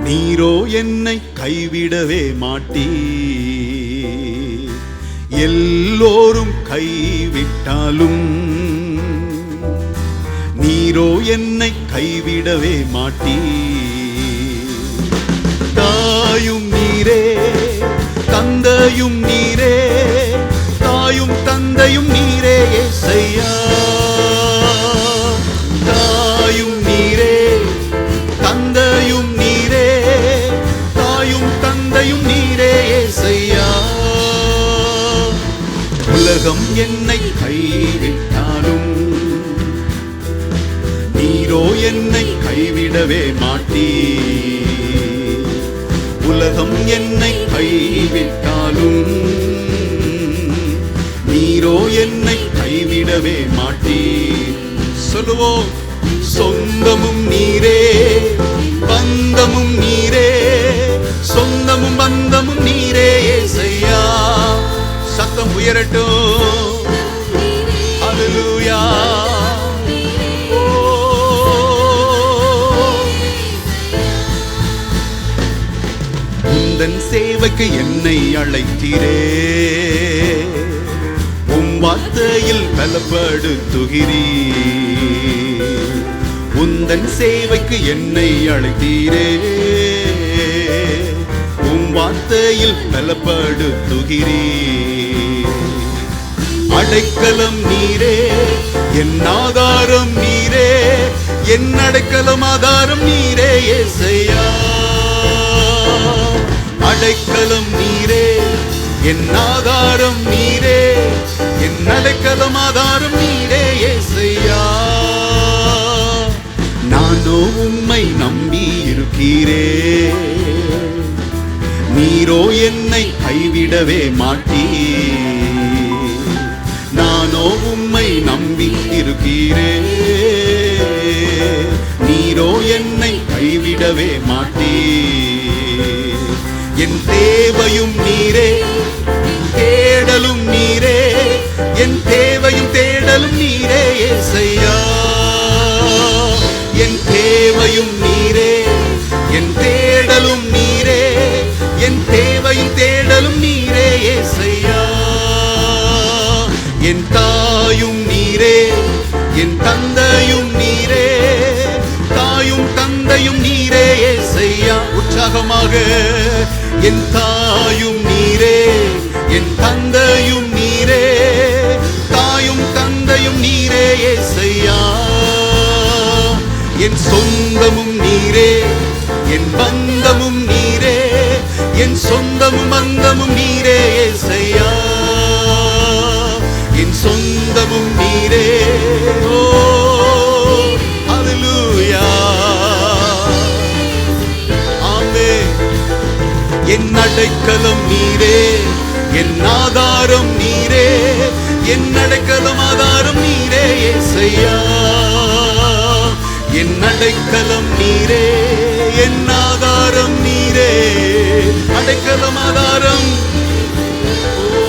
நீரோ என்னை கைவிடவே மாட்டீர். எல்லோரும் கைவிட்டாலும் நீரோ என்னை கைவிடவே மாட்டீர். தாயும் நீரே, தந்தையும் நீரே, தாயும் தந்தையும் நீரே ஏசையா. தாயும் நீரே, தந்தையும் நீரே, தாயும் தந்தையும் நீரே ஏசையா. உலகம் என்னை கைவிட்டாலும் நீரோ என்னை கைவிடவே மாட்டீர். உலகம் என்னை கைவிட்டாலும் நீரோ என்னை கைவிடவே மாட்டீர். சொல்லுவோம், சொந்தமும் நீரே, பந்தமும் நீரே, சொந்தமும் பந்தமும் நீரே ஏசையா. சத்தம் உயரட்டும். அல்லேலூயா. உந்தன் சேவைக்கு என்னை அழைத்தீரே, உம் வார்த்தையில் பலப்படுத்துகிறீர். உந்தன் சேவைக்கு என்னை அழைத்தீரே, உம் வார்த்தையில் பலப்படுத்துகிறீர். அடைக்கலம் நீரே, என் ஆதாரம் நீரே, என் அடைக்கலம் ஆதாரம் நீரே ஏசையா. அடைக்கலம் நீரே, என் ஆதாரம் நீரே, என் அடைக்கலம் ஆதாரம் நீரே ஏசையா. நானோ உம்மை நம்பி இருக்கிறே, நீரோ என்னை கைவிடவே மாட்டீர். நானோ உம்மை நம்பி இருக்கிறே, நீரோ என்னை கைவிடவே மாட்டீர். என் தேவையும் நீரே, தேடலும் நீரே, என் தேவையும் தேடலும் நீரே ஏசையா. என் தேவையும் நீரே, என் தேடலும் நீரே, என் தேவையும் தேடலும் நீரே ஏசையா. என் தாயும் நீரே, என் தந்தையும் நீரே, தாயும் தந்தையும் நீரே ஏசையா. உற்சாகமாக, என் தாயும் நீரே, என் தந்தையும் நீரே, தாயும் தந்தையும் நீரே ஏசையா. என் சொந்தமும் நீரே, என் பந்தமும் நீரே, என் சொந்தமும் பந்தமும் நீரே ஏசையா. என் சொந்தமும் நீரே. ஓ அல்லேலூயா. ஆமென். என் அடைக்கலம் நீரே, என் ஆதாரம் நீரே, என் அடைக்கலம் ஆதாரம் நீரே ஏசையா. என் அடைக்கலம் நீரே, என் ஆதாரம் நீரே, அடைக்கலம் ஆதாரம். ஓ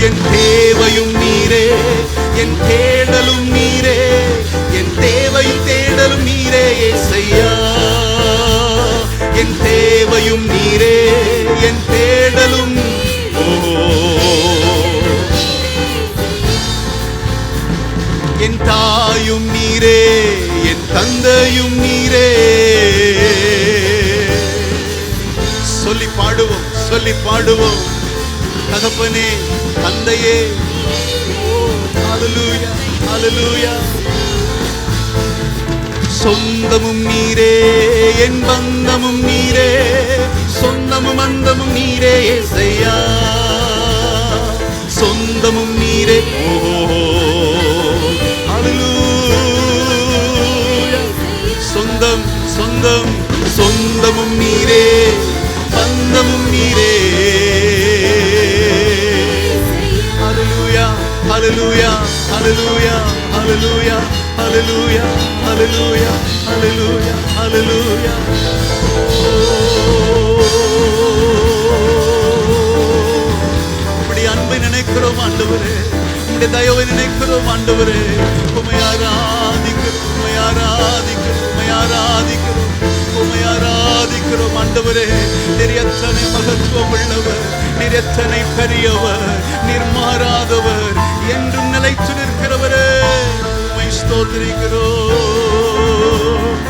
என் தேவையும் நீரே, என் தேடலும் நீரே, என் தேவையும் தேடலும் நீரே ஏசையா. என் தேவையும் நீரே, என் தேடலும். ஓ என் தாயும் நீரே, என் தந்தையும் நீரே. சொல்லி பாடுவோம், சொல்லி பாடுவோம். தகப்பனே, தந்தையே. அல்லேலூயா, அல்லேலூயா. சொந்தமும் நீரே, என் பந்தமும் நீரே, சொந்தமும் பந்தமும் நீரே ஏசையா. சொந்தமும் நீரே. ஓ அல்லேலூயா. சொந்தம், சொந்தம், சொந்தமும் நீரே, பந்தமும் நீரே. அல்லேலூயா, அல்லேலூயா, அல்லேலூயா, அல்லேலூயா, அல்லேலூயா, அல்லேலூயா, அல்லேலூயா, அல்லேலூயா. உம்முடைய அன்பை நினைக்கிறோம் ஆண்டவரே, உம்முடைய தயவை நினைக்கிறோம் ஆண்டவரே. உம்மை ஆராதிக்கிறோம், உம்மை ஆராதிக்கிறோம், உம்மை ஆராதிக்கிறோம், உம்மை ஆராதிக்கிறோம். ஆண்டவரே, நீர் எத்தனை மகத்துவம் உள்ளவர், நீர் எத்தனை பெரியவர், நீர் மாறாதவர், என்றும் நிலைத்து நிற்கிறவரே, உம்மை ஸ்தோத்திரிக்கிறோம்.